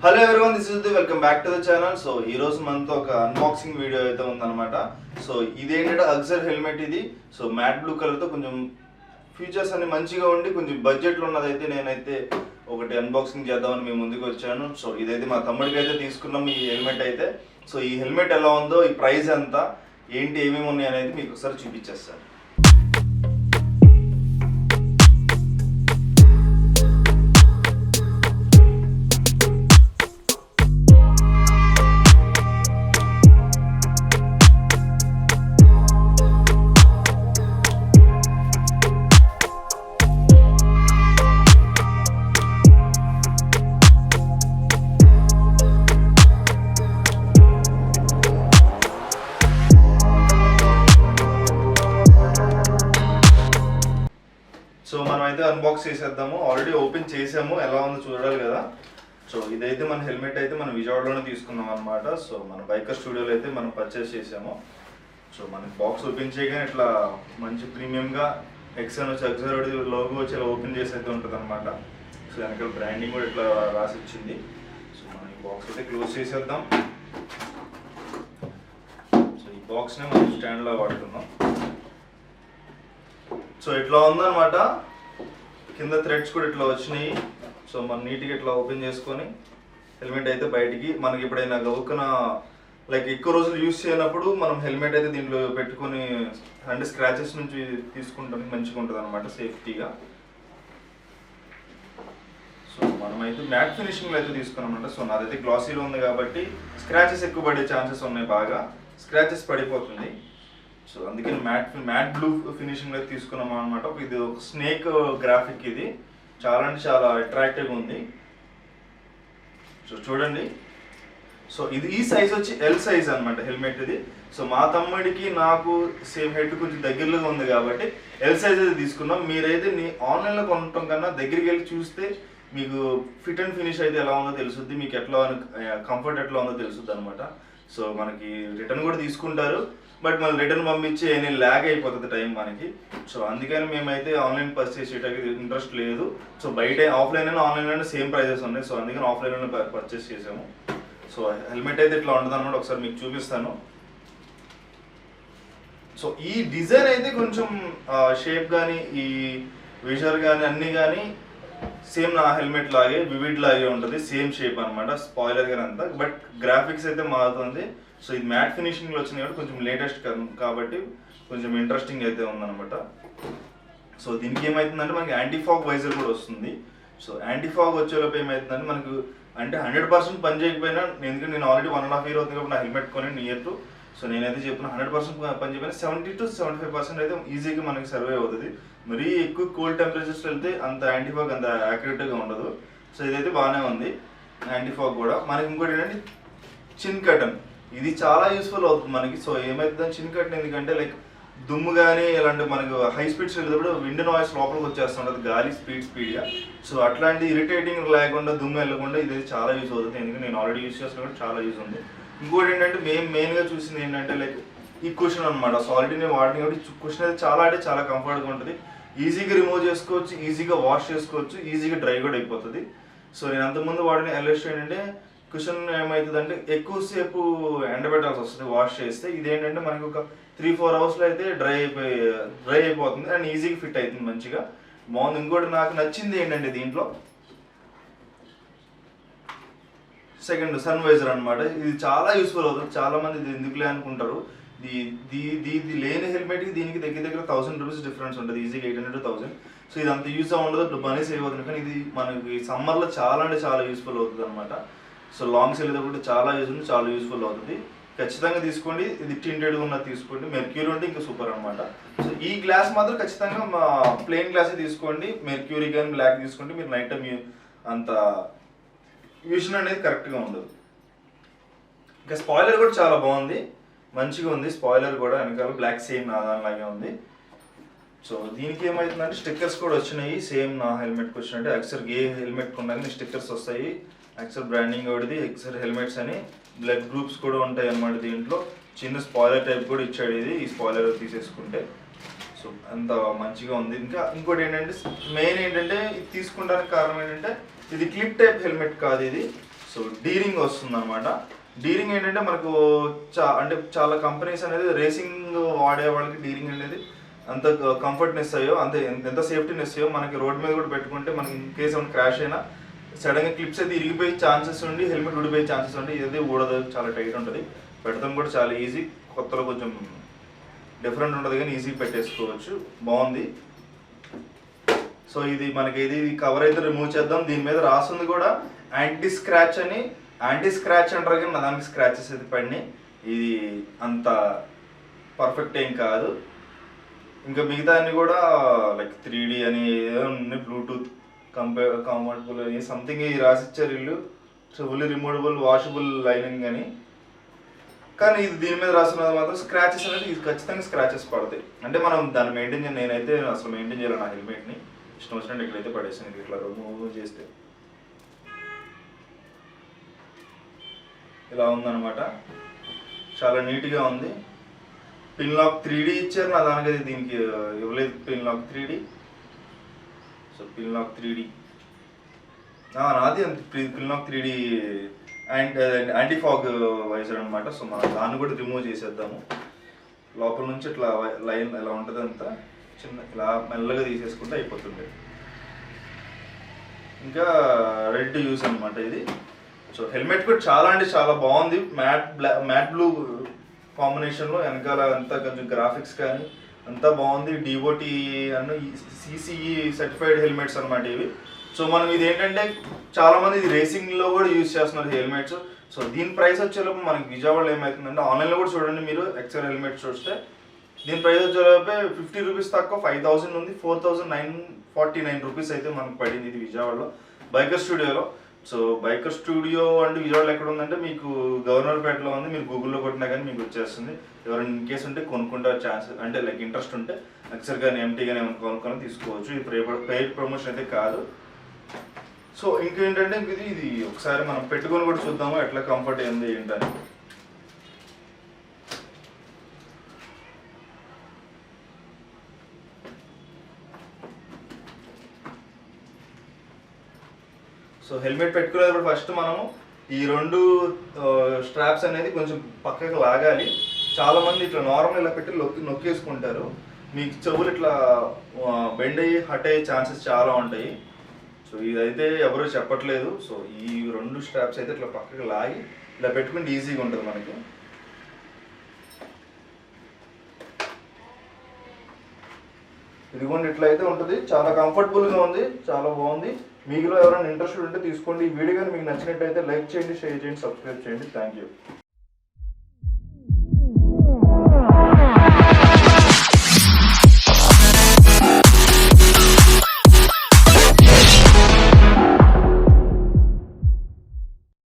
Hello everyone, this is welcome back to the channel. So ఈ రోజు మనతో ఒక అన్బాక్సింగ్ వీడియో అయితే ఉందన్నమాట. సో ఇదేంటంటే అక్సర్ హెల్మెట్ ఇది. సో మ్యాట్ బ్లూ కలర్ తో కొంచెం ఫీచర్స్ అన్ని మంచిగా ఉండి కొంచెం బడ్జెట్ లో ఉన్నదైతే నేనైతే ఒకటి అన్బాక్సింగ్ చేద్దామని మేము ముందుకు వచ్చాను. సో ఇదైతే మా తమ్ముడికి అయితే తీసుకున్నాం ఈ హెల్మెట్ అయితే. సో ఈ హెల్మెట్ ఎలా ఉందో, ఈ ప్రైస్ ఎంత, ఏంటి, ఏమేమి ఉన్నాయి అనేది మీకు ఒకసారి చూపించేస్తాను. సో మనం అయితే అన్బాక్స్ చేసేద్దాము. ఆల్రెడీ ఓపెన్ చేసాము, ఎలా ఉందో చూడాలి కదా. సో ఇదైతే మన హెల్మెట్ అయితే మనం విజయవాడలోనే తీసుకున్నాం అనమాట. సో మన బైకర్ స్టూడియోలో అయితే మనం పర్చేస్ చేసాము. సో మనకి బాక్స్ ఓపెన్ చేయగానే ఇట్లా మంచి ప్రీమియంగా ఎక్సన్ వచ్చి ఎక్సర్ లోగో వచ్చి ఇలా ఓపెన్ చేసి అయితే ఉంటుంది అనమాట. సో వెనకాల బ్రాండింగ్ కూడా ఇట్లా రాసి వచ్చింది. సో మనం ఈ బాక్స్ అయితే క్లోజ్ చేసేద్దాం. సో ఈ బాక్స్నే మనం స్టాండ్లా వాడుతున్నాం. సో ఇట్లా ఉందన్నమాట. కింద థ్రెడ్స్ కూడా ఇట్లా వచ్చినాయి. సో మనం నీట్గా ఇట్లా ఓపెన్ చేసుకొని హెల్మెట్ అయితే బయటికి మనకి ఎప్పుడైనా గౌక్కున లైక్ ఎక్కువ రోజులు యూస్ చేయనప్పుడు మనం హెల్మెట్ అయితే దీంట్లో పెట్టుకొని అంటే స్క్రాచెస్ నుంచి తీసుకుంటానికి మంచిగా ఉంటుంది అనమాట, సేఫ్టీగా. సో మనమైతే మ్యాట్ ఫినిషింగ్లో అయితే తీసుకున్నాం అనమాట. సో నాదైతే గ్లాసీలో ఉంది కాబట్టి స్క్రాచెస్ ఎక్కువ పడే ఛాన్సెస్ ఉన్నాయి, బాగా స్క్రాచెస్ పడిపోతుంది. సో అందుకని మ్యాట్ బ్లూ ఫినిషింగ్ అయితే తీసుకున్నాం అనమాట. ఇది ఒక స్నేక్ గ్రాఫిక్, ఇది చాలా అంటే చాలా అట్రాక్టివ్గా ఉంది. సో చూడండి. సో ఇది ఈ సైజ్ వచ్చి ఎల్ సైజ్ అనమాట హెల్మెట్ ఇది. సో మా తమ్ముడికి నాకు సేమ్ హెడ్ కొంచెం దగ్గరలో ఉంది కాబట్టి ఎల్ సైజ్ అయితే తీసుకున్నాం. మీరైతే ఆన్లైన్లో కొనటం కన్నా దగ్గరికి వెళ్ళి చూస్తే మీకు ఫిట్ అండ్ ఫినిష్ అయితే ఎలా ఉందో తెలుస్తుంది, మీకు ఎట్లా కంఫర్ట్ ఎట్లా ఉందో తెలుస్తుంది అనమాట. సో మనకి రిటర్న్ కూడా తీసుకుంటారు, బట్ మళ్ళీ రిటర్న్ పంపించి ల్యాగ్ అయిపోతుంది టైం మనకి. సో అందుకని మేమైతే ఆన్లైన్ పర్చేస్ చేయడానికి ఇంట్రెస్ట్ లేదు. సో బయట ఆఫ్లైన్ అయినా ఆన్లైన్ అయినా సేమ్ ప్రైజెస్ ఉన్నాయి. సో అందుకని ఆఫ్లైన్లోనే పర్చేస్ చేసాము. సో హెల్మెట్ అయితే ఇట్లా ఉంటుంది అనమాట. ఒకసారి మీకు చూపిస్తాను. సో ఈ డిజైన్ అయితే కొంచెం షేప్ కానీ ఈ విజర్ కానీ అన్నీ కానీ సేమ్ నా హెల్మెట్ లాగే వివిడ్ లాగే ఉంటుంది, సేమ్ షేప్ అనమాట, స్పాయిలర్ కానీ అంతా. బట్ గ్రాఫిక్స్ అయితే మారుతుంది. సో ఇది మ్యాట్ ఫినిషింగ్లో వచ్చింది కాబట్టి కొంచెం లేటెస్ట్ కాబట్టి కొంచెం ఇంట్రెస్టింగ్ అయితే ఉందన్నమాట. సో దీనికి ఏమవుతుందంటే మనకి యాంటీ ఫాగ్ వైజర్ కూడా వస్తుంది. సో యాంటీ ఫాగ్ వచ్చేలోపు ఏమవుతుందంటే మనకు అంటే 100% పని చేయకపోయినా, ఎందుకంటే నేను ఆల్రెడీ 1.5 year అవుతుంది కాబట్టి నా హెల్మెట్ కొని నియర్ టు. సో నేనైతే చెప్తున్నా 100% పని చేయకపోయినా 70 to 75% అయితే ఈజీగా మనకి సర్వే అవుతుంది. మరీ ఎక్కువ కోల్డ్ టెంపరేచర్స్ వెళ్తే అంత యాంటీ ఫాగ్ అంత యాక్యురేట్గా ఉండదు. సో ఇదైతే బాగానే ఉంది యాంటీ ఫాగ్ కూడా. మనకి ఇంకోటి ఏంటంటే చిన్ కటన్, ఇది చాలా యూస్ఫుల్ అవుతుంది మనకి. సో ఏమవుతుందని చిన్ కటన్ ఎందుకంటే లైక్ దుమ్ము కానీ ఇలాంటి మనకు హై స్పీడ్స్ వెళ్ళేటప్పుడు విండ్ నాయిస్ లోపలికి వచ్చేస్తుంటుంది, గాలి స్పీడ్గా. సో అట్లాంటి ఇరిటేటింగ్ లేకుండా దుమ్ము వెళ్ళకుండా ఇది చాలా యూస్ అవుతుంది. ఎందుకంటే నేను ఆల్రెడీ యూస్ చేస్తున్నా, చాలా యూస్ ఉంది. ఇంకోటి ఏంటంటే మెయిన్గా చూసింది ఏంటంటే లైక్ ఈ కుషన్ అనమాట. సో ఆల్రెడీ నేను వాడిన కాబట్టి కుషన్ అయితే చాలా అంటే చాలా కంఫర్ట్గా ఉంటుంది. ఈజీగా రిమూవ్ చేసుకోవచ్చు, ఈజీగా వాష్ చేసుకోవచ్చు, ఈజీగా డ్రై కూడా అయిపోతుంది. సో నేను అంతకుముందు వాడిన ఎల్ఎస్ ఏంటంటే కుషన్ ఏమవుతుంది అంటే ఎక్కువసేపు ఎండబెట్టాల్సి వస్తుంది వాష్ చేస్తే. ఇదేంటంటే మనకి ఒక 3-4 hours అయితే డ్రై అయిపోతుంది అండ్ ఈజీగా ఫిట్ అవుతుంది, మంచిగా బాగుంది. ఇంకోటి నాకు నచ్చింది ఏంటంటే దీంట్లో సెకండ్ సన్ వైజర్ అనమాట. ఇది చాలా యూస్ఫుల్ అవుతుంది. చాలా మంది ఇది ఎందుకులే అనుకుంటారు. ఇది లేని హెల్మెట్కి దీనికి దగ్గర 1000 rupees డిఫరెన్స్ ఉంటుంది, ఈజీగా 800 to 1000. సో ఇది అంత యూజ్ ఉండదు, మనీ సేవ్ అవుతుంది. కానీ ఇది మనకి సమ్మర్లో చాలా అంటే చాలా యూస్ఫుల్ అవుతుంది అనమాట. సో లాంగ్స్ వెళ్ళేటప్పుడు చాలా యూస్ఫుల్ అవుతుంది. ఖచ్చితంగా తీసుకోండి. ఇది టింటెడ్గా ఉన్నది తీసుకోండి. మెర్క్యూరీ ఉంటే ఇంకా సూపర్ అనమాట. సో ఈ గ్లాస్ మాత్రం ఖచ్చితంగా ప్లెయిన్ గ్లాసే తీసుకోండి. మెర్క్యూరీ కానీ బ్లాక్ తీసుకోండి. మీరు నైట్ టైం అంత విజన్ అనేది కరెక్ట్గా ఉండదు. ఇంకా స్పాయిలర్ కూడా చాలా బాగుంది, మంచిగా ఉంది. స్పాయిలర్ కూడా వెనకాల బ్లాక్ సేమ్ నా దానిలాగే ఉంది. సో దీనికి ఏమవుతుందంటే స్టిక్కర్స్ కూడా వచ్చినాయి, సేమ్ నా హెల్మెట్కి వచ్చినట్టు. ఎక్సర్ ఏ హెల్మెట్ కొన్నాక స్టిక్కర్స్ వస్తాయి. ఎక్సర్ బ్రాండింగ్ ఒకటిది, ఎక్సర్ హెల్మెట్స్ అని బ్లడ్ గ్రూప్స్ కూడా ఉంటాయి అన్నమాట. దీంట్లో చిన్న స్పాయిలర్ టైప్ కూడా ఇచ్చాడు ఇది, ఈ స్పాయిలర్ తీసేసుకుంటే. సో అంత మంచిగా ఉంది. ఇంకా ఇంకోటి ఏంటంటే మెయిన్ ఏంటంటే ఇది తీసుకుంటానికి కారణం ఏంటంటే ఇది క్లిప్ టైప్ హెల్మెట్ కాదు ఇది. సో సో డీరింగ్ వస్తుంది అనమాట. డీరింగ్ ఏంటంటే మనకు అంటే చాలా కంపెనీస్ అనేది రేసింగ్ వాడే వాళ్ళకి డీరింగ్ అనేది అంత కంఫర్ట్నెస్ అయ్యో అంత ఎంత సేఫ్టీనెస్ అయ్యో మనకి రోడ్ మీద కూడా పెట్టుకుంటే మనకి ఇన్ కేస్ ఏమైనా క్రాష్ అయినా సడన్గా క్లిప్స్ అయితే ఇరిగిపోయే ఛాన్సెస్ ఉండి హెల్మెట్ ఊడిపోయే ఛాన్సెస్ ఉండి ఇది ఊడదు, చాలా టైట్ ఉంటుంది, పెడతాం కూడా చాలా ఈజీ. కొత్తలో కొంచెం డిఫరెంట్ ఉంటుంది కానీ ఈజీ పెట్టేసుకోవచ్చు, బాగుంది. సో ఇది మనకి ఇది కవర్ అయితే రిమూవ్ చేద్దాం. దీని మీద రాస్తుంది కూడా యాంటీ స్క్రాచ్ అని. యాంటీ స్క్రాచ్ అంటారు కానీ నా దానికి స్క్రాచెస్ అయితే పడినాయి, ఇది అంత పర్ఫెక్ట్ ఏం కాదు. ఇంకా మిగతా అన్ని కూడా లైక్ 3D అని ఏదో ఉన్నాయి, బ్లూటూత్ కంఫర్టబుల్ అని సంథింగ్ రాసిచ్చారు వీళ్ళు. ఫుల్లీ రిమూవబుల్ వాషబుల్ లైనింగ్ అని. కానీ ఇది దీని మీద రాస్తున్నది మాత్రం స్క్రాచెస్ అనేది ఇది ఖచ్చితంగా స్క్రాచెస్ పడతాయి. అంటే మనం దాన్ని మెయింటైన్ చేయాలి. నేనైతే అసలు మెయింటైన్ చేయాలి నా హెల్మెట్ని, ఇష్టం వచ్చినట్టు ఇక్కడైతే పడేసాను. ఇట్లా మూవ్ చేస్తే ఇలా ఉందన్నమాట, చాలా నీట్గా ఉంది. పిన్ లాక్ 3D ఇచ్చారు, నా దానికైతే దీనికి ఇవ్వలేదు pin lock 3D. So pin lock 3D నాది pin lock 3D and anti fog visor అనమాట. సో మనం దాన్ని కూడా రిమూవ్ చేసేద్దాము. లోపల నుంచి ఇట్లా లైన్ ఎలా ఉంటుంది అంతా చిన్న ఇలా మెల్లగా తీసేసుకుంటే అయిపోతుంది. ఇంకా రెడ్ యూస్ అనమాట ఇది. సో హెల్మెట్ కూడా చాలా అంటే చాలా బాగుంది, మ్యాట్ బ్లూ కాంబినేషన్లో. వెనకాల అంతా కొంచెం గ్రాఫిక్స్ కానీ అంతా బాగుంది. డిఓటి అన్న సిసిఈ సర్టిఫైడ్ హెల్మెట్స్ అనమాట ఇవి. సో మనం ఇది ఏంటంటే చాలామంది ఇది రేసింగ్లో కూడా యూజ్ చేస్తున్నారు హెల్మెట్స్. సో దీని ప్రైస్ వచ్చేలోపు మనకి విజయవాడలో ఏమవుతుందంటే ఆన్లైన్లో కూడా చూడండి మీరు, ఎక్సెల్ హెల్మెట్స్ చూస్తే దీని ప్రైస్ వచ్చేలోపే 50 రూపీస్ తక్కువ 5000 ఉంది, 4949 రూపీస్ అయితే మనకు పడింది ఇది విజయవాడలో బైకర్ స్టూడియోలో. సో బైకర్ స్టూడియో అంటే విజయవాడలో ఎక్కడ ఉందంటే మీకు గవర్నర్పేటలో ఉంది, మీరు గూగుల్లో కొట్టినా కానీ మీకు వచ్చేస్తుంది. ఎవరైనా ఇన్ కేసు ఉంటే కొనుక్కుంటే ఛాన్స్ అంటే లైక్ ఇంట్రెస్ట్ ఉంటే ఎక్సెల్ కానీ ఎంటీ కానీ ఏమైనా కొనుక్కొని తీసుకోవచ్చు. ఇది పెయిడ్ ప్రమోషన్ అయితే కాదు. సో ఇంకేంటంటే ఇది ఒకసారి మనం పెట్టుకొని కూడా చూద్దాము ఎట్లా కంఫర్ట్ అయింది ఏంటని. సో హెల్మెట్ పెట్టుకునేటప్పుడు ఫస్ట్ మనము ఈ 2 స్ట్రాప్స్ అనేది కొంచెం పక్కకు లాగాలి. చాలామంది ఇట్లా నార్మల్ ఇలా పెట్టి నొక్కేసుకుంటారు, మీకు చెవులు ఇట్లా బెండ్ అయ్యి హట్ అయ్యే ఛాన్సెస్ చాలా ఉంటాయి. సో ఇదైతే ఎవరు చెప్పట్లేదు. సో ఈ 2 స్ట్రాప్స్ అయితే ఇట్లా పక్కకు లాగి ఇలా పెట్టుకుంటే ఈజీగా ఉంటుంది మనకి. ఇదిగోండి ఇట్లా అయితే ఉంటుంది, చాలా కంఫర్టబుల్గా ఉంది, చాలా బాగుంది. మీలో ఎవరైనా ఇంట్రెస్ట్ ఉంటే తీసుకోండి. ఈ వీడియో కానీ మీకు నచ్చినట్టయితే లైక్ చేయండి, షేర్ చేయండి, సబ్స్క్రైబ్ చేయండి. Thank you.